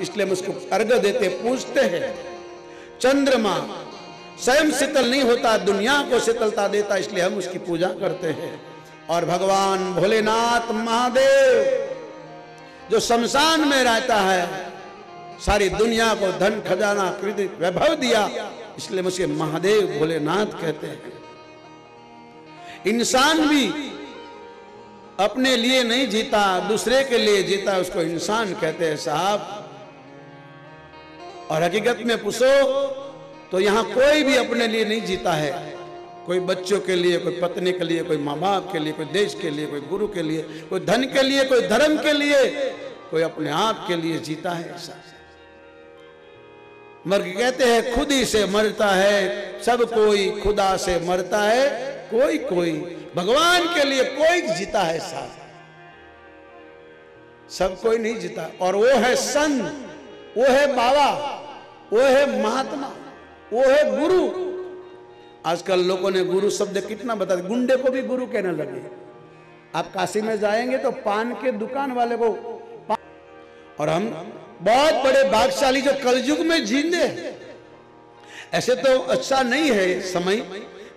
इसलिए हम उसको अर्घ्य देते, पूजते हैं। चंद्रमा स्वयं शीतल नहीं होता, दुनिया को शीतलता देता, इसलिए हम उसकी पूजा करते हैं। और भगवान भोलेनाथ महादेव जो शमशान में रहता है, सारी दुनिया को धन खजाना कृति वैभव दिया, इसलिए मुझे महादेव भोलेनाथ कहते हैं। इंसान भी अपने लिए नहीं जीता, दूसरे के लिए जीता, उसको इंसान कहते हैं साहब। और हकीकत में पूछो तो यहां कोई भी अपने लिए नहीं जीता है। कोई बच्चों के लिए, कोई पत्नी के लिए, कोई माँ बाप के लिए, कोई देश के लिए, कोई गुरु के लिए, कोई धन के लिए, कोई धर्म के लिए, कोई अपने आप के लिए जीता है। ऐसा मर कहते हैं खुद ही से मरता है सब कोई, खुदा से मरता है कोई कोई। भगवान के लिए कोई जीता है साहब, सब कोई नहीं जीता। और वो है संत, वो है बाबा, वो है महात्मा, वो है गुरु। आजकल लोगों ने गुरु शब्द कितना बता दिया, गुंडे को भी गुरु कहने लगे। आप काशी में जाएंगे तो पान के दुकान वाले को और हम बहुत बड़े भाग्यशाली जो कलयुग में जींदे। ऐसे तो अच्छा नहीं है समय,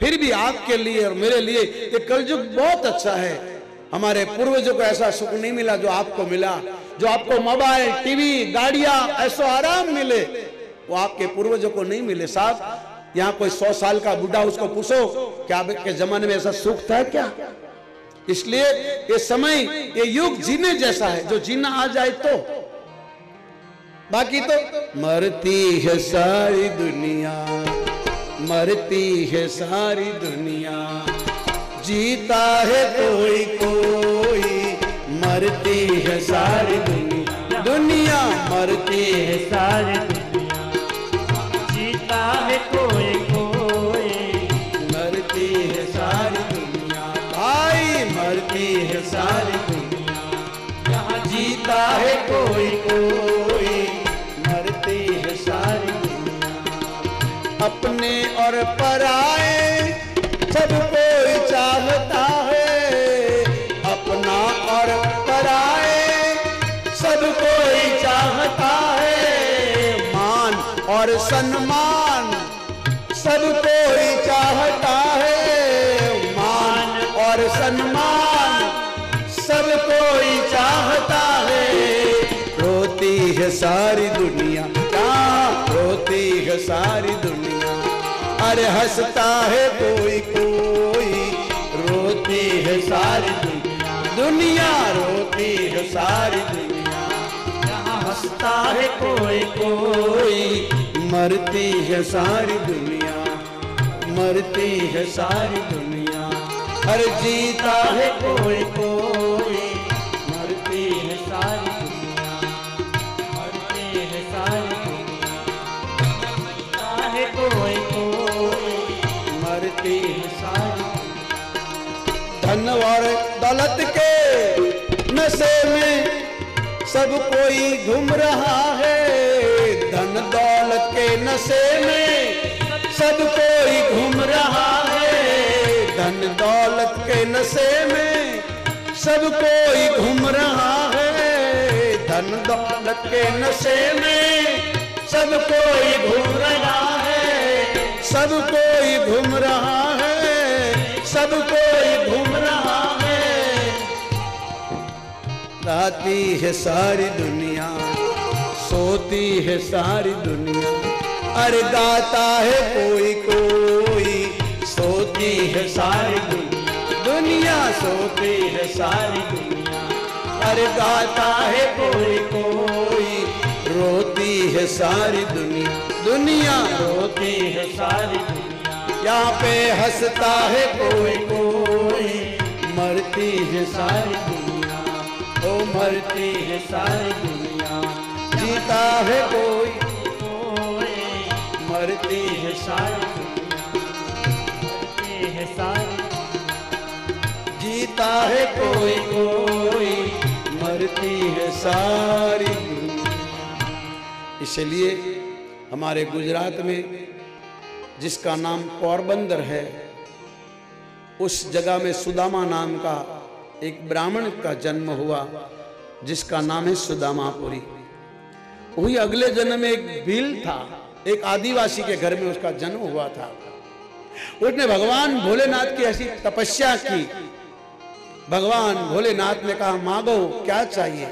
फिर भी आपके लिए और मेरे लिए ये कलयुग बहुत अच्छा है। हमारे पूर्वजों को ऐसा सुख नहीं मिला जो आपको मिला, जो आपको मोबाइल, टीवी, गाड़ियां, ऐसा आराम मिले, वो आपके पूर्वजों को नहीं मिले साहब। यहाँ कोई 100 साल का बूढ़ा, उसको पूछो क्या के जमाने में ऐसा सुख था क्या? इसलिए ये समय, ये युग जीने जैसा है, जो जीना आ जाए तो। बाकी तो मरती है सारी दुनिया, मरती है सारी दुनिया, जीता है कोई कोई, मरती है सारी दुनिया, दुनिया मरती है सारी दुनिया, जीता है कोई कोई, मरती है सारी दुनिया, भाई मरती है सारी दुनिया, यहाँ जीता है कोई कोई, मरती है सारी दुनिया। अपने और पराए सब कोई चाहता है, अपना और पराए सब कोई चाहता है, मान और सम्मान सब कोई चाहता है, मान और सम्मान सब कोई चाहता है। रोती है सारी दुनिया, क्या रोती है सारी दुनिया, अरे हंसता है कोई कोई, रोती है सारी दुनिया, दुनिया रोती है सारी दुनिया, यहाँ हंसता है कोई कोई, मरती है सारी दुनिया, मरती है सारी दुनिया, अरे जीता है कोई कोई, मरती है सारी दुनिया, मरते हैं सारी दुनिया, हंसता है कोई कोई, मरती है सारी। धन और दौलत के नशे में सब कोई घूम रहा है, धन दौलत के नशे में सब कोई घूम रहा है, धन दौलत के नशे में सब कोई घूम रहा है, धन दौलत के नशे में सब कोई घूम रहा है, सब कोई घूम रहा है, सब कोई घूम रहा है। गाती है सारी दुनिया, सोती है सारी दुनिया, अरे गाता है कोई कोई, सोती है सारी दुनिया, दुनिया सोती है सारी दुनिया, अरे गाता है कोई कोई, रोती है सारी दुनिया, दुनिया रोती है सारी दुनिया, यहाँ पे हंसता है कोई कोई, मरती है सारी दुनिया, ओ मरती है सारी दुनिया, जीता है कोई कोई, मरती है सारी दुनिया, मरते हैं सारी, जीता है कोई कोई, मरती है सारी दुनिया। इसलिए हमारे गुजरात में जिसका नाम पोरबंदर है, उस जगह में सुदामा नाम का एक ब्राह्मण का जन्म हुआ, जिसका नाम है सुदामापुरी। वही अगले जन्म में एक भील था, एक आदिवासी के घर में उसका जन्म हुआ था। उसने भगवान भोलेनाथ की ऐसी तपस्या की, भगवान भोलेनाथ ने कहा मांगो क्या चाहिए?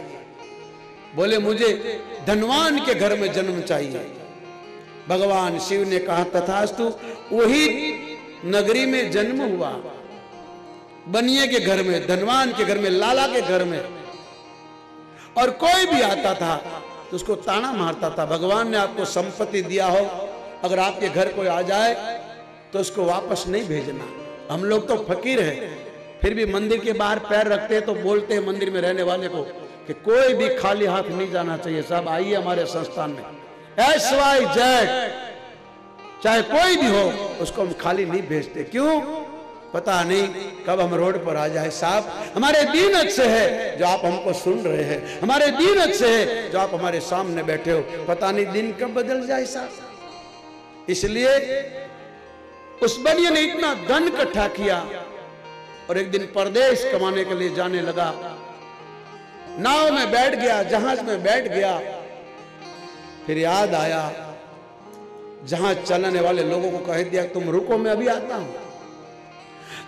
बोले मुझे धनवान के घर में जन्म चाहिए। भगवान शिव ने कहा तथास्तु। वही नगरी में जन्म हुआ, बनिए के घर में, धनवान के घर में, लाला के घर में। और कोई भी आता था तो उसको ताना मारता था। भगवान ने आपको संपत्ति दिया हो, अगर आपके घर कोई आ जाए तो उसको वापस नहीं भेजना। हम लोग तो फकीर हैं, फिर भी मंदिर के बाहर पैर रखते हैं तो बोलते हैं मंदिर में रहने वाले को कि कोई भी खाली हाथ नहीं जाना चाहिए, साहब आइए हमारे संस्थान में, XYZ चाहे कोई भी हो उसको हम खाली नहीं भेजते। क्यों? पता नहीं कब हम रोड पर आ जाए। साहब हमारे दीन अच्छे है जो आप हमको सुन रहे हैं, हमारे दीन अच्छे है जो आप हमारे सामने बैठे हो, पता नहीं दिन कब बदल जाए साहब। इसलिए उस बनिए ने इतना धन इकट्ठा किया और एक दिन परदेश कमाने के लिए जाने लगा। नाव में बैठ गया, जहाज में बैठ गया, फिर याद आया जहाज चलाने वाले लोगों को कह दिया तुम रुको मैं अभी आता हूं।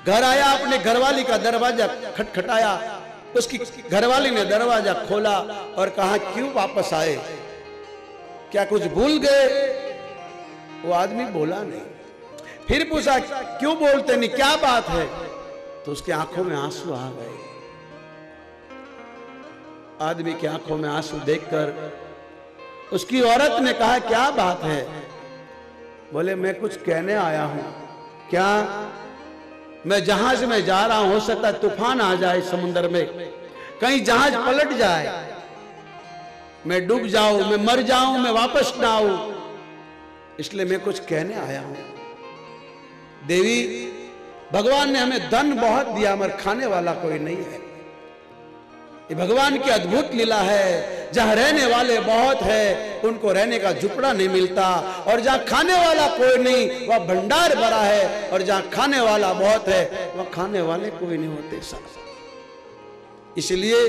घर आया, अपने घरवाली का दरवाजा खटखटाया, उसकी घरवाली ने दरवाजा खोला और कहा क्यों वापस आए, क्या कुछ भूल गए? वो आदमी बोला नहीं। फिर पूछा क्यों बोलते नहीं, क्या बात है? तो उसकी आंखों में आंसू आ गए। आदमी की आंखों में आंसू देखकर उसकी औरत ने कहा क्या बात है? बोले मैं कुछ कहने आया हूं। क्या? मैं जहाज में जा रहा हूं, हो सकता है तूफान आ जाए समुद्र में, कहीं जहाज पलट जाए, मैं डूब जाऊं, मैं मर जाऊं, मैं वापस ना आऊं, इसलिए मैं कुछ कहने आया हूं। देवी भगवान ने हमें धन बहुत दिया मगर खाने वाला कोई नहीं है। ये भगवान की अद्भुत लीला है। जहां रहने वाले बहुत है उनको रहने का झुपड़ा नहीं मिलता, और जहां खाने वाला कोई नहीं वह भंडार भरा है, और जहां खाने वाला बहुत है वह खाने वाले कोई नहीं होते साहब। इसलिए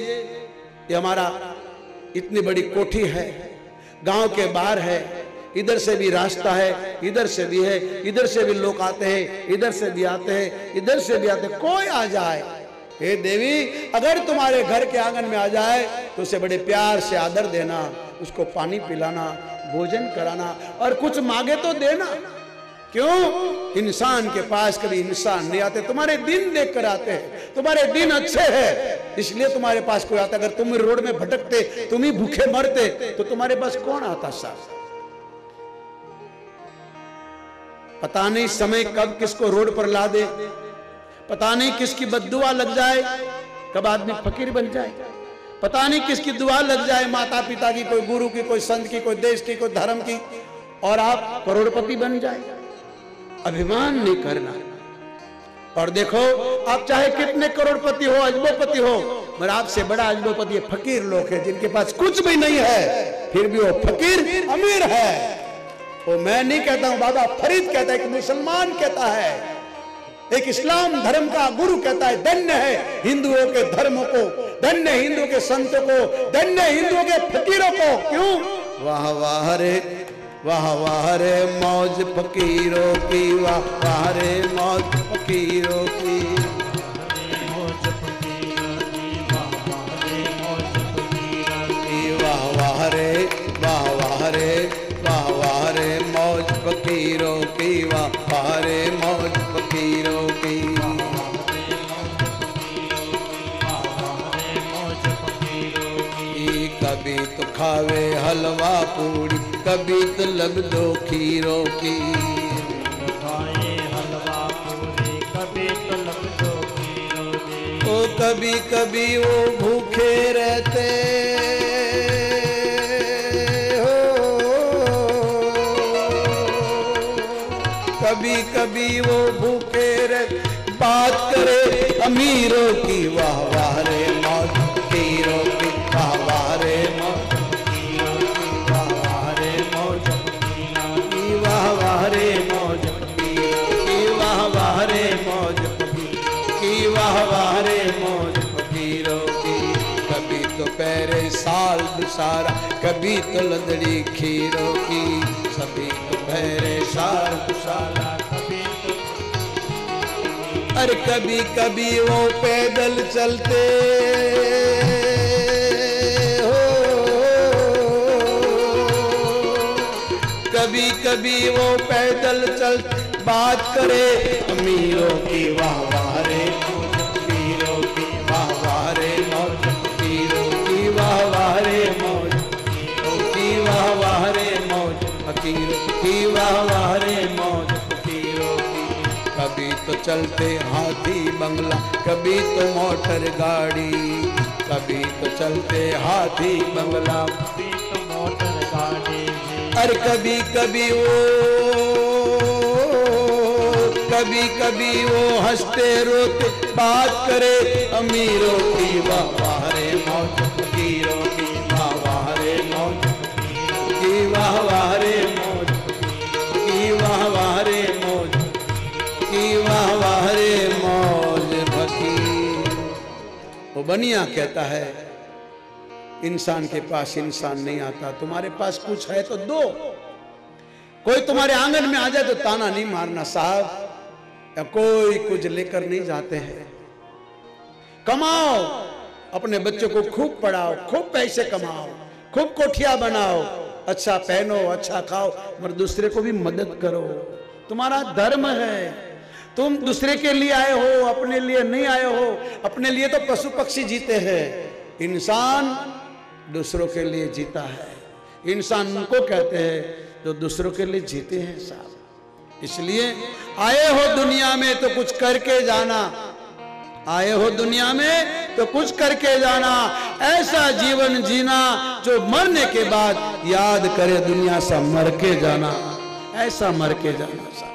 ये हमारा इतनी बड़ी कोठी है, गांव के बाहर है, इधर से भी रास्ता है, इधर से भी है, इधर से भी लोग आते हैं, इधर से भी आते हैं, इधर से भी आते हैं, कोई आ जाए। हे देवी अगर तुम्हारे घर के आंगन में आ जाए तो उसे बड़े प्यार से आदर देना, उसको पानी पिलाना, भोजन कराना और कुछ मांगे तो देना। क्यों? इंसान के पास कभी इंसान नहीं आते, तुम्हारे दिन देख कर आते हैं, तुम्हारे दिन अच्छे हैं इसलिए तुम्हारे पास कोई आता। अगर तुम रोड में भटकते, तुम ही भूखे मरते तो तुम्हारे पास कौन आता साहब? पता नहीं समय कब किसको रोड पर ला दे, पता नहीं किसकी बद्दुआ लग जाए, कब आदमी फकीर बन जाए, पता नहीं किसकी दुआ लग जाए, माता पिता की, कोई गुरु की, कोई संत की, कोई देश की, कोई धर्म की, और आप करोड़पति बन जाए। अभिमान नहीं करना। और देखो आप चाहे कितने करोड़पति हो, अजबोपति हो, मगर आपसे बड़ा अजबोपति फकीर लोग हैं जिनके पास कुछ भी नहीं है फिर भी वो फकीर अमीर है। वो मैं नहीं कहता हूं, बाबा फरीद कहता है, एक मुसलमान कहता है, एक इस्लाम धर्म का गुरु कहता है धन्य है हिंदुओं के धर्म को, धन्य हिंदुओं के संतों को, धन्य हिंदुओं के फकीरों को। क्यों? वाह वाह रे, वाह वाह रे मौज फकीरों की, वाह वाह रे मौज फकीरों की, मौज फकीरों की, वाह वाह रे मौज फकीरों की, वाह वाह रे, वाह वाह रे, वाह वाह रे मौज फकीरों की, वाह वाह रे मौज फकीरों की। कभी तो खावे हलवा पूरी, कभी तो लग दो खीरों की, खाए हलवा पूरी, कभी तो लग दो खीरों की। ओ कभी कभी वो भूखे रहते कभी कभी वो भूखे रहे, बात करे अमीरों की, वाह वाह रे मौज फकीरों की, वाह वाह रे मौज फकीरों की, वाह वाह रे मौज फकीरों की, वाह वाह रे मौज फकीरों की, वाह वाह रे मौज फकीरों की, वाह वाह रे मौज फकीरों की। कभी तो पैरे साल दुसारा, कभी कभी तो लदड़ी खीरों की, सभी तो भैरे शाला। अरे कभी कभी वो पैदल चलते हो, कभी कभी वो पैदल चलते, बात करे अमीरों की वाह वाह रे, पीरों की वाह वाह रे मौज, पीरों की वाह वाह रे मौज, पीरों की वाह वाह रे मौज, फकीरों की वाह वाह रे मौज, फकीरों की। कभी तो चलते हाथी बंगला, कभी तो मोटर गाड़ी, कभी तो चलते हाथी बंगला, कभी तो मोटर गाड़ी। अरे कभी कभी वो, कभी कभी वो हंसते रोते, बात करे अमीरों की वाह वाह रे मौज, फकीरों की वाह वाह रे मौज, की वाह वाह रे मौज, की वाह वाह रे मौज, की वाह वाह रे मौज फकीर। वो बनिया कहता है इंसान के पास इंसान नहीं आता, तुम्हारे पास कुछ है तो दो। कोई तुम्हारे आंगन में आ जाए तो ताना नहीं मारना साहब, या कोई कुछ लेकर नहीं जाते हैं। कमाओ, अपने बच्चों को खूब पढ़ाओ, खूब पैसे कमाओ, खूब कोठिया बनाओ, अच्छा पहनो, अच्छा खाओ, मगर दूसरे को भी मदद करो, तुम्हारा धर्म है। तुम दूसरे के लिए आए हो, अपने लिए नहीं आए हो। अपने लिए तो पशु पक्षी जीते हैं, इंसान दूसरों के लिए जीता है। इंसान उनको कहते हैं जो दूसरों के लिए जीते हैं साहब। इसलिए आए हो दुनिया में तो कुछ करके जाना, आए हो दुनिया में तो कुछ करके जाना, ऐसा जीवन जीना जो मरने के बाद याद करे दुनिया से मर के जाना, ऐसा मर के जाना साहब।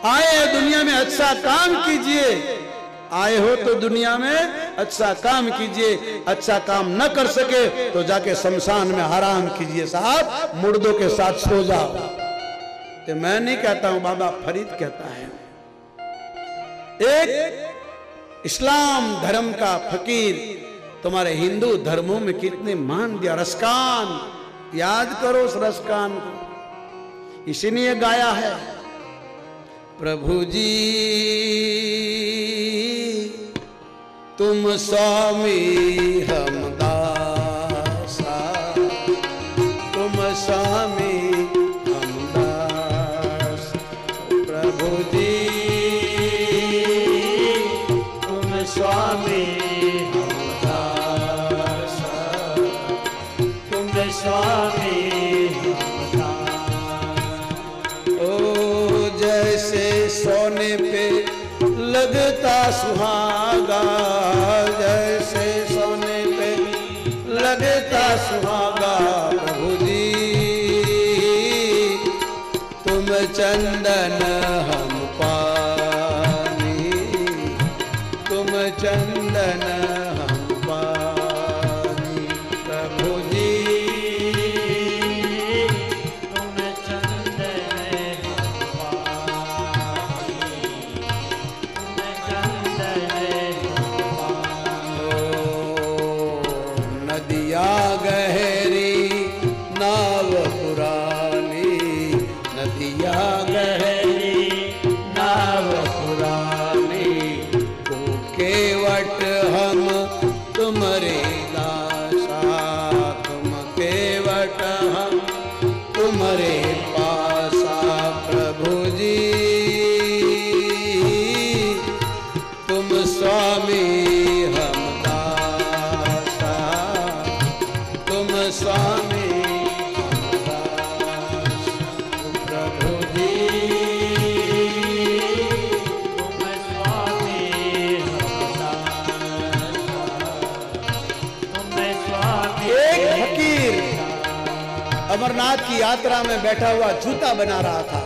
आए हो दुनिया में अच्छा काम कीजिए, आए हो तो दुनिया में अच्छा काम कीजिए, अच्छा काम न कर सके तो जाके शमशान में आराम कीजिए साहब, मुर्दों के साथ सो जाओ। तो मैं नहीं कहता हूं, बाबा फरीद कहता है। एक इस्लाम धर्म का फकीर तुम्हारे हिंदू धर्मों में कितने मान दिया, रसकान, याद करो उस रसकान को, इसी ने गाया है, प्रभु जी तुम स्वामी हम दासा, तुम स्वामी हम दास, प्रभु जी तुम स्वामी हम दासा, तुम स्वामी हम दास। ओ जैसे सोने पे लगता सुहागा, जैसे सोने पे लगता सुहागा, प्रभु जी तुम चंदन हम पानी, तुम चंदन हम पानी, प्रभु जी तुम चंदन हम पानी, तुम चंदन नदिया गहरी नाव पुरानी, नदिया गहरी नाव पुरानी, को केवट हम तुम्हारे दासा, तुम केवट हम तुम्हारे पासा, प्रभु जी तुम स्वामी हम दासा, तुम स्वामी हम दास, प्रभु जी तुम स्वामी हम दास, तुम स्वामी। एक फकीर अमरनाथ की यात्रा में बैठा हुआ जूता बना रहा था।